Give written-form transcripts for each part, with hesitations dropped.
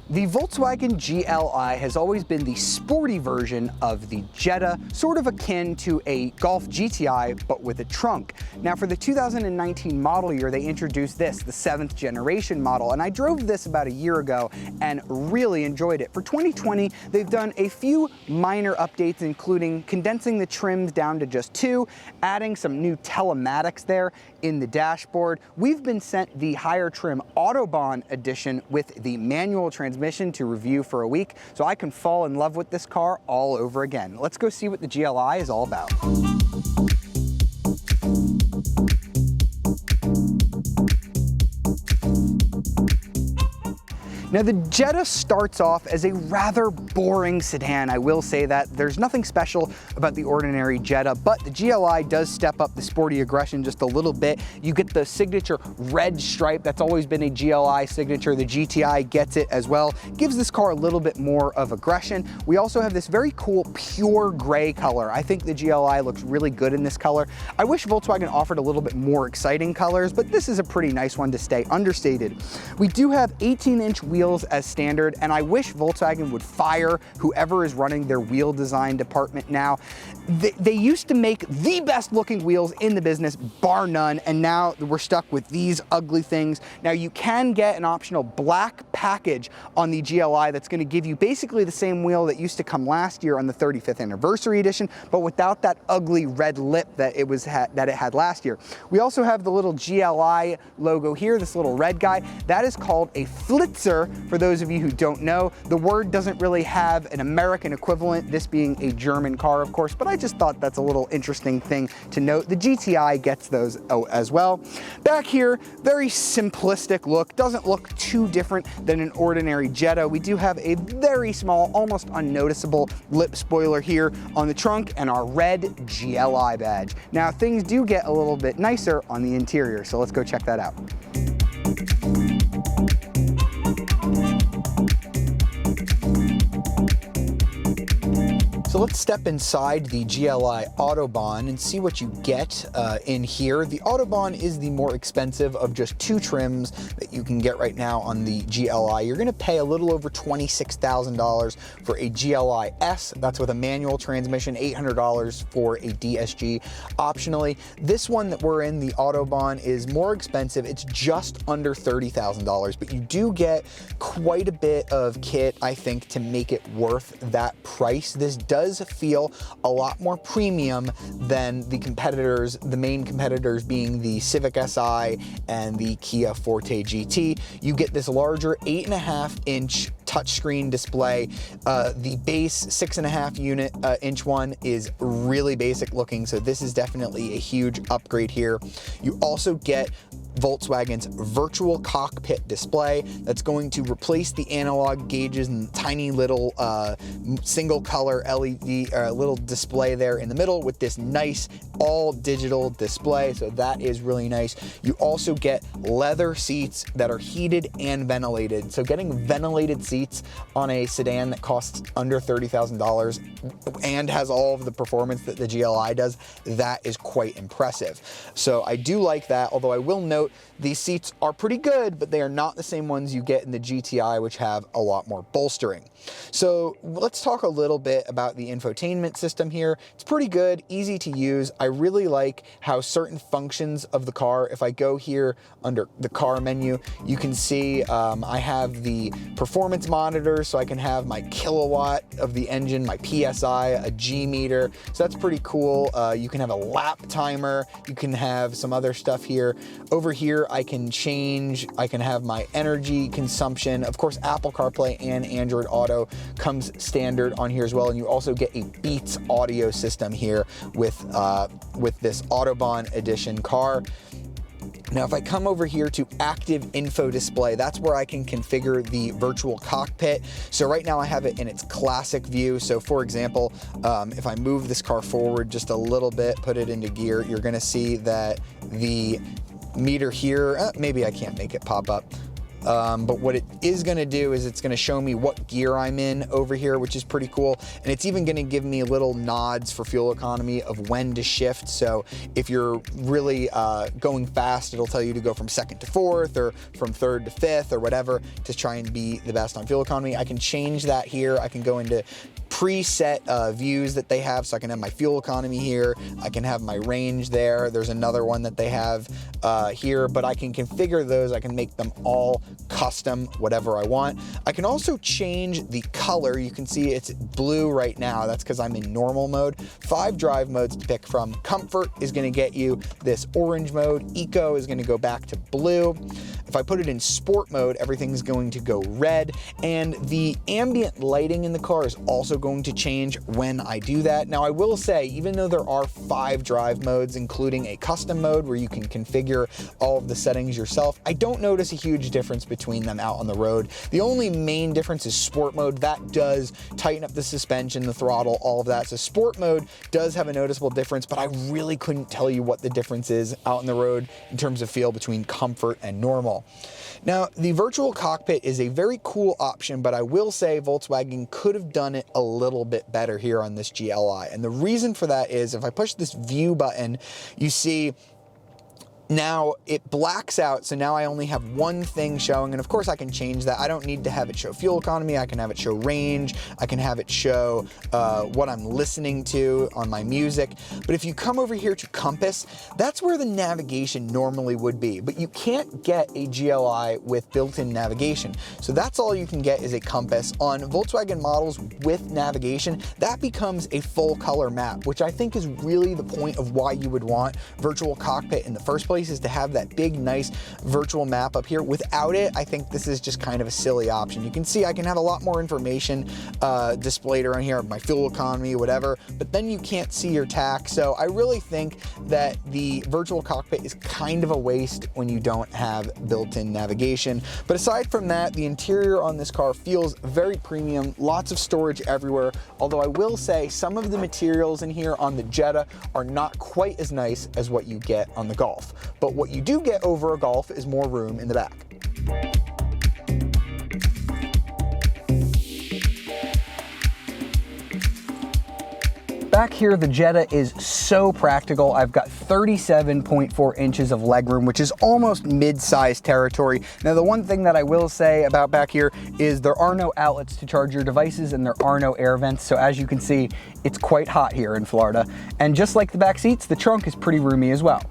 The Volkswagen GLI has always been the sporty version of the Jetta, sort of akin to a Golf GTI, but with a trunk. Now for the 2019 model year, they introduced this, the 7th generation model, and I drove this about a year ago and really enjoyed it. For 2020, they've done a few minor updates, including condensing the trims down to just 2, adding some new telematics there in the dashboard. We've been sent the higher trim Autobahn edition with the manual transmission to review for a week, so I can fall in love with this car all over again. Let's go see what the GLI is all about. Now the Jetta starts off as a rather boring sedan, I will say that. There's nothing special about the ordinary Jetta, but the GLI does step up the sporty aggression just a little bit. You get the signature red stripe, that's always been a GLI signature. The GTI gets it as well. Gives this car a little bit more of aggression. We also have this very cool pure gray color. I think the GLI looks really good in this color. I wish Volkswagen offered a little bit more exciting colors, but this is a pretty nice one to stay understated. We do have 18-inch wheels as standard, and I wish Volkswagen would fire whoever is running their wheel design department now. They used to make the best looking wheels in the business, bar none, and now we're stuck with these ugly things. Now you can get an optional black package on the GLI that's going to give you basically the same wheel that used to come last year on the 35th anniversary edition, but without that ugly red lip that it had last year. We also have the little GLI logo here, this little red guy. That is called a flitzer, for those of you who don't know. The word doesn't really have an American equivalent, this being a German car, of course, but I just thought that's a little interesting thing to note. The GTI gets those as well. Back here, very simplistic look, doesn't look too different than an ordinary Jetta. We do have a very small, almost unnoticeable lip spoiler here on the trunk and our red GLI badge. Now things do get a little bit nicer on the interior, so let's go check that out. So let's step inside the GLI Autobahn and see what you get in here. The Autobahn is the more expensive of just 2 trims that you can get right now on the GLI. You're gonna pay a little over $26,000 for a GLI S. That's with a manual transmission, $800 for a DSG optionally. This one that we're in, the Autobahn, is more expensive. It's just under $30,000, but you do get quite a bit of kit, I think, to make it worth that price. This does feel a lot more premium than the competitors, the main competitors being the Civic Si and the Kia Forte GT. You get this larger 8.5-inch touchscreen display. The base 6.5 inch one is really basic looking, so this is definitely a huge upgrade here. You also get Volkswagen's virtual cockpit display that's going to replace the analog gauges and tiny little single color LED little display there in the middle with this nice all digital display, so that is really nice. You also get leather seats that are heated and ventilated, so getting ventilated seats on a sedan that costs under $30,000 and has all of the performance that the GLI does, that is quite impressive. So I do like that, although I will note these seats are pretty good, but they are not the same ones you get in the GTI, which have a lot more bolstering. So let's talk a little bit about the infotainment system here. It's pretty good, easy to use. I really like how certain functions of the car, if I go here under the car menu, you can see I have the performance monitor, so I can have my kilowatt of the engine, my PSI, a G meter, so that's pretty cool. You can have a lap timer, you can have some other stuff here. Over here, I can have my energy consumption. Of course, Apple CarPlay and Android Auto comes standard on here as well, and you also get a Beats audio system here with this Autobahn edition car. Now, if I come over here to active info display, that's where I can configure the virtual cockpit. So right now I have it in its classic view. So for example, if I move this car forward just a little bit, put it into gear, you're gonna see that the meter here, maybe I can't make it pop up. but what it is going to do is it's going to show me what gear I'm in over here, which is pretty cool. And it's even going to give me little nods for fuel economy of when to shift. So if you're really going fast, it'll tell you to go from second to fourth or from third to fifth or whatever to try and be the best on fuel economy. I can change that here. I can go into preset views that they have, so I can have my fuel economy here, I can have my range there, there's another one that they have here, but I can configure those, I can make them all custom, whatever I want. I can also change the color. You can see it's blue right now, that's because I'm in normal mode. 5 drive modes to pick from. Comfort is going to get you this orange mode, Eco is going to go back to blue. If I put it in sport mode, everything's going to go red, and the ambient lighting in the car is also going to change when I do that. Now I will say, even though there are 5 drive modes, including a custom mode where you can configure all of the settings yourself, I don't notice a huge difference between them out on the road. The only main difference is sport mode. That does tighten up the suspension, the throttle, all of that. So sport mode does have a noticeable difference, but I really couldn't tell you what the difference is out on the road in terms of feel between comfort and normal. Now, the virtual cockpit is a very cool option, but I will say Volkswagen could have done it a little bit better here on this GLI. And the reason for that is if I push this view button, you see now it blacks out, so now I only have one thing showing, and of course I can change that. I don't need to have it show fuel economy, I can have it show range, I can have it show what I'm listening to on my music. But if you come over here to compass, that's where the navigation normally would be, but you can't get a GLI with built-in navigation. So that's all you can get is a compass. On Volkswagen models with navigation, that becomes a full color map, which I think is really the point of why you would want virtual cockpit in the first place, is to have that big, nice virtual map up here. Without it, I think this is just kind of a silly option. You can see I can have a lot more information displayed around here, my fuel economy, whatever, but then you can't see your tax. So I really think that the virtual cockpit is kind of a waste when you don't have built-in navigation. But aside from that, the interior on this car feels very premium, lots of storage everywhere, although I will say some of the materials in here on the Jetta are not quite as nice as what you get on the Golf. But what you do get over a Golf is more room in the back. Back here, the Jetta is so practical. I've got 37.4 inches of legroom, which is almost mid-size territory. Now, the one thing that I will say about back here is there are no outlets to charge your devices and there are no air vents. So as you can see, it's quite hot here in Florida. And just like the back seats, the trunk is pretty roomy as well.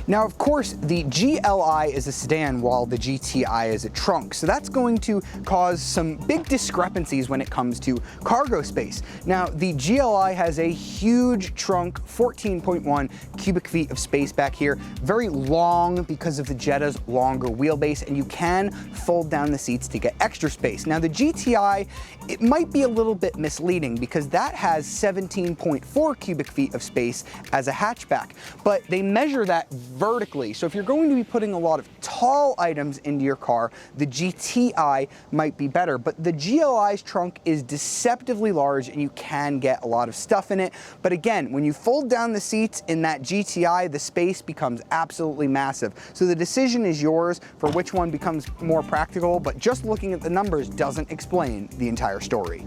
Now, of course, the GLI is a sedan while the GTI is a trunk, so that's going to cause some big discrepancies when it comes to cargo space. Now, the GLI has a huge trunk, 14.1 cubic feet of space back here, very long because of the Jetta's longer wheelbase, and you can fold down the seats to get extra space. Now, the GTI, it might be a little bit misleading because that has 17.4 cubic feet of space as a hatchback, but they measure that vertically. So if you're going to be putting a lot of tall items into your car, the GTI might be better, but the GLI's trunk is deceptively large and you can get a lot of stuff in it. But again, when you fold down the seats in that GTI, the space becomes absolutely massive. So the decision is yours for which one becomes more practical, but just looking at the numbers doesn't explain the entire story.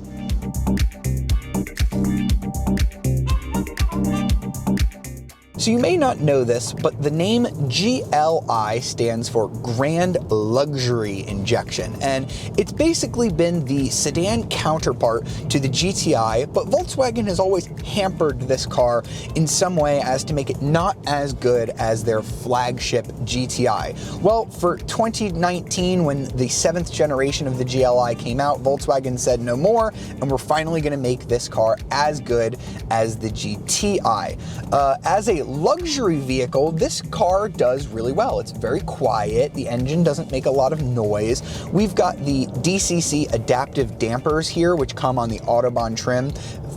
So you may not know this, but the name GLI stands for Grand Luxury Injection, and it's basically been the sedan counterpart to the GTI, but Volkswagen has always hampered this car in some way as to make it not as good as their flagship GTI. Well, for 2019, when the 7th generation of the GLI came out, Volkswagen said no more, and we're finally going to make this car as good as the GTI. As a luxury vehicle, this car does really well. It's very quiet. The engine doesn't make a lot of noise. We've got the DCC adaptive dampers here, which come on the Autobahn trim.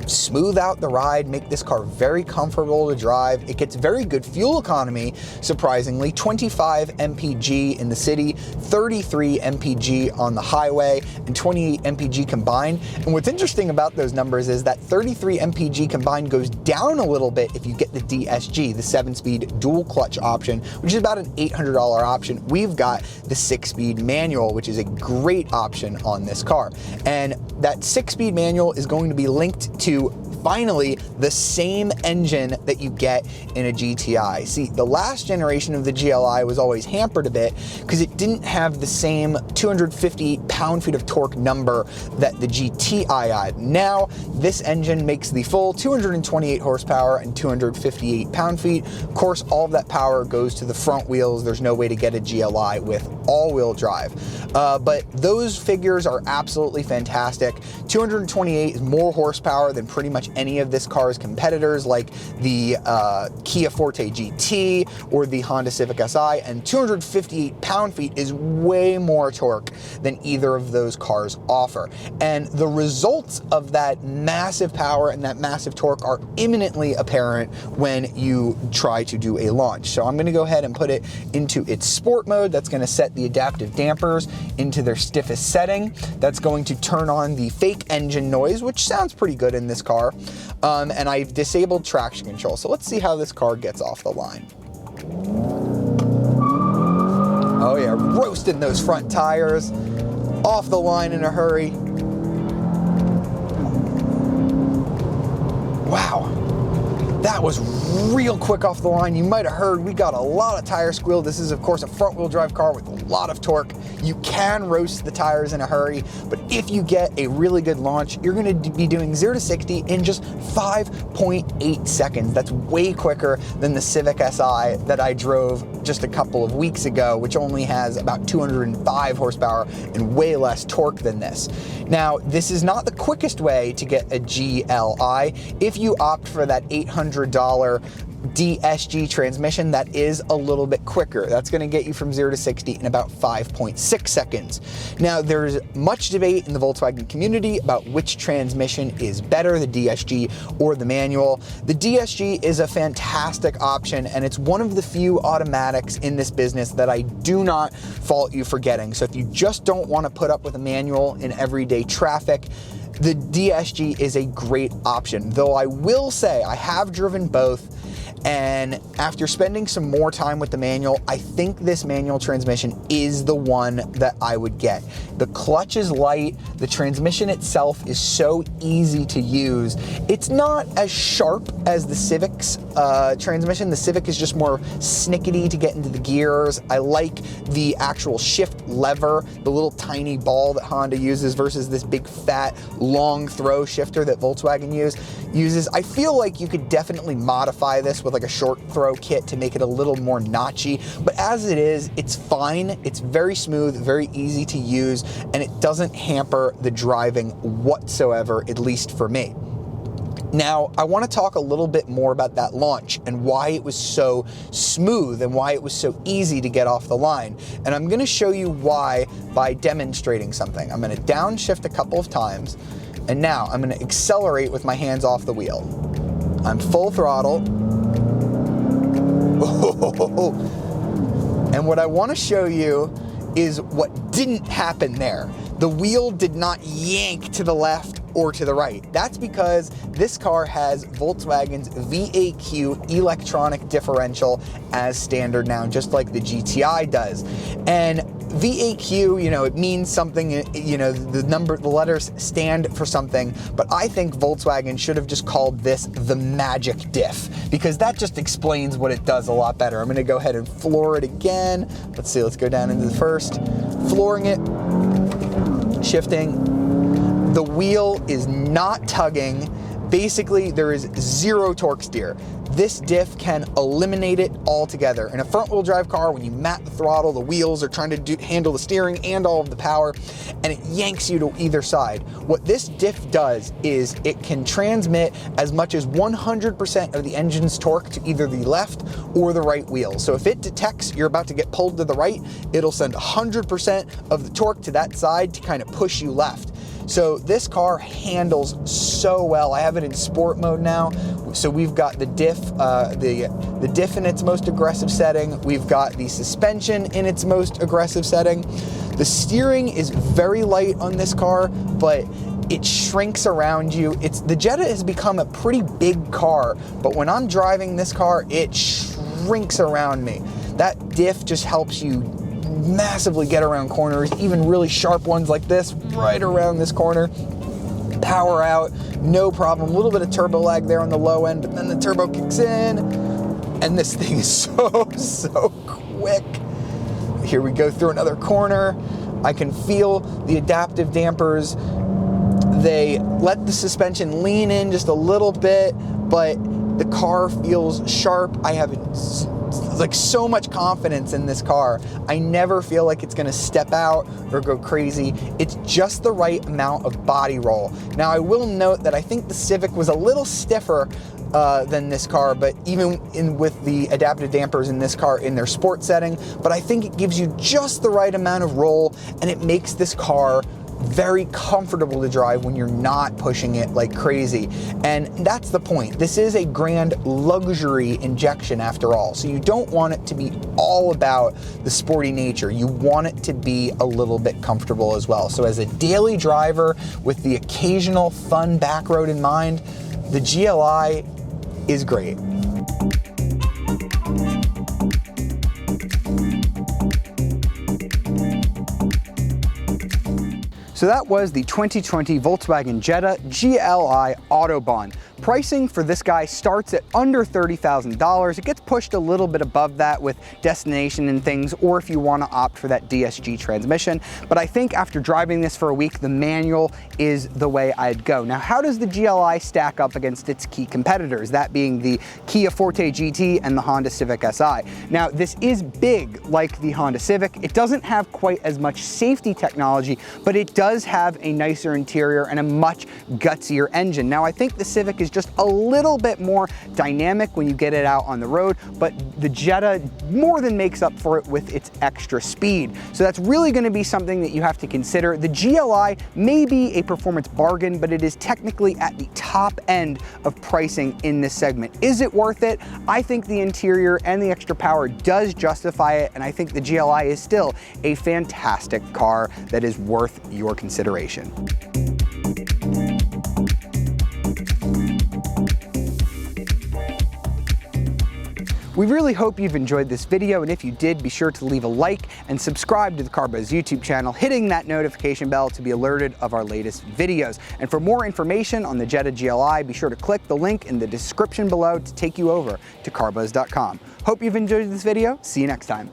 Smooth out the ride, make this car very comfortable to drive. It gets very good fuel economy, surprisingly, 25 mpg in the city, 33 mpg on the highway, and 28 mpg combined. And what's interesting about those numbers is that 33 mpg combined goes down a little bit if you get the DSG. DSG, the 7-speed dual clutch option, which is about an $800 option. We've got the 6-speed manual, which is a great option on this car. And that 6-speed manual is going to be linked to finally the same engine that you get in a GTI. See, the last generation of the GLI was always hampered a bit because it didn't have the same 250 pound-feet of torque number that the GTI had. Now, this engine makes the full 228 horsepower and 258 pound-feet. Of course, all of that power goes to the front wheels. There's no way to get a GLI with all-wheel drive. But those figures are absolutely fantastic. 228 is more horsepower than pretty much any of this car's competitors, like the Kia Forte GT or the Honda Civic Si, and 258 pound-feet is way more torque than either of those cars offer. And the results of that massive power and that massive torque are imminently apparent when you try to do a launch. So I'm going to go ahead and put it into its sport mode. That's going to set the adaptive dampers into their stiffest setting. That's going to turn on the fake engine noise, which sounds pretty good in this car. And I've disabled traction control. So let's see how this car gets off the line. Oh yeah, roasting those front tires. Off the line in a hurry. Wow. That was real quick off the line. You might have heard we got a lot of tire squeal. This is, of course, a front-wheel drive car with a lot of torque. You can roast the tires in a hurry, but if you get a really good launch, you're going to be doing 0 to 60 in just 5.8 seconds. That's way quicker than the Civic Si that I drove just a couple of weeks ago, which only has about 205 horsepower and way less torque than this. Now, this is not the quickest way to get a GLI. If you opt for that $800 DSG transmission, that is a little bit quicker. That's going to get you from 0 to 60 in about 5.6 seconds. Now, there's much debate in the Volkswagen community about which transmission is better, the DSG or the manual. The DSG is a fantastic option, and it's one of the few automatics in this business that I do not fault you for getting. So if you just don't want to put up with a manual in everyday traffic, the DSG is a great option. Though I will say I have driven both, and after spending some more time with the manual, I think this manual transmission is the one that I would get. The clutch is light, the transmission itself is so easy to use. It's not as sharp as the Civic's transmission. The Civic is just more snickety to get into the gears. I like the actual shift lever, the little tiny ball that Honda uses versus this big fat long throw shifter that Volkswagen uses. I feel like you could definitely modify this with like a short throw kit to make it a little more notchy, but as it is, it's fine. It's very smooth, very easy to use, and it doesn't hamper the driving whatsoever, at least for me. Now, I want to talk a little bit more about that launch and why it was so smooth and why it was so easy to get off the line. And I'm going to show you why by demonstrating something. I'm going to downshift a couple of times, and now I'm going to accelerate with my hands off the wheel. I'm full throttle. And what I want to show you is what didn't happen there. The wheel did not yank to the left or to the right. That's because this car has Volkswagen's VAQ electronic differential as standard now, just like the GTI does. And VAQ, you know, it means something, you know, the letters stand for something, but I think Volkswagen should have just called this the magic diff, because that just explains what it does a lot better. I'm gonna go ahead and floor it again. Let's see, let's go down into the first. Flooring it, shifting. The wheel is not tugging. Basically, there is zero torque steer. This diff can eliminate it altogether. In a front-wheel drive car, when you mat the throttle, the wheels are trying to handle the steering and all of the power, and it yanks you to either side. What this diff does is it can transmit as much as 100% of the engine's torque to either the left or the right wheel. So if it detects you're about to get pulled to the right, it'll send 100% of the torque to that side to kind of push you left. So this car handles so well. I have it in sport mode now. So we've got the diff, the diff in its most aggressive setting. We've got the suspension in its most aggressive setting. The steering is very light on this car, but it shrinks around you. The Jetta has become a pretty big car, but when I'm driving this car, it shrinks around me. That diff just helps you massively get around corners, even really sharp ones like this, right around this corner. Power out, no problem. A little bit of turbo lag there on the low end, but then the turbo kicks in, and this thing is so quick. Here we go through another corner. I can feel the adaptive dampers. They let the suspension lean in just a little bit, but the car feels sharp. I have like so much confidence in this car. I never feel like it's gonna step out or go crazy. It's just the right amount of body roll. Now I will note that I think the Civic was a little stiffer than this car, but even with the adaptive dampers in this car in their sport setting, but I think it gives you just the right amount of roll, and it makes this car very comfortable to drive when you're not pushing it like crazy. And that's the point. This is a grand luxury injection after all. So you don't want it to be all about the sporty nature. You want it to be a little bit comfortable as well. So as a daily driver with the occasional fun back road in mind, the GLI is great. So that was the 2020 Volkswagen Jetta GLI Autobahn. Pricing for this guy starts at under $30,000. It gets pushed a little bit above that with destination and things, or if you want to opt for that DSG transmission. But I think after driving this for a week, the manual is the way I'd go. Now, how does the GLI stack up against its key competitors, that being the Kia Forte GT and the Honda Civic Si? Now, this is big like the Honda Civic. It doesn't have quite as much safety technology, but it does have a nicer interior and a much gutsier engine. Now, I think the Civic is just a little bit more dynamic when you get it out on the road, but the Jetta more than makes up for it with its extra speed. So that's really going to be something that you have to consider. The GLI may be a performance bargain, but it is technically at the top end of pricing in this segment. Is it worth it? I think the interior and the extra power does justify it, and I think the GLI is still a fantastic car that is worth your consideration. We really hope you've enjoyed this video, and if you did, be sure to leave a like and subscribe to the CarBuzz YouTube channel, hitting that notification bell to be alerted of our latest videos. And for more information on the Jetta GLI, be sure to click the link in the description below to take you over to carbuzz.com. Hope you've enjoyed this video. See you next time.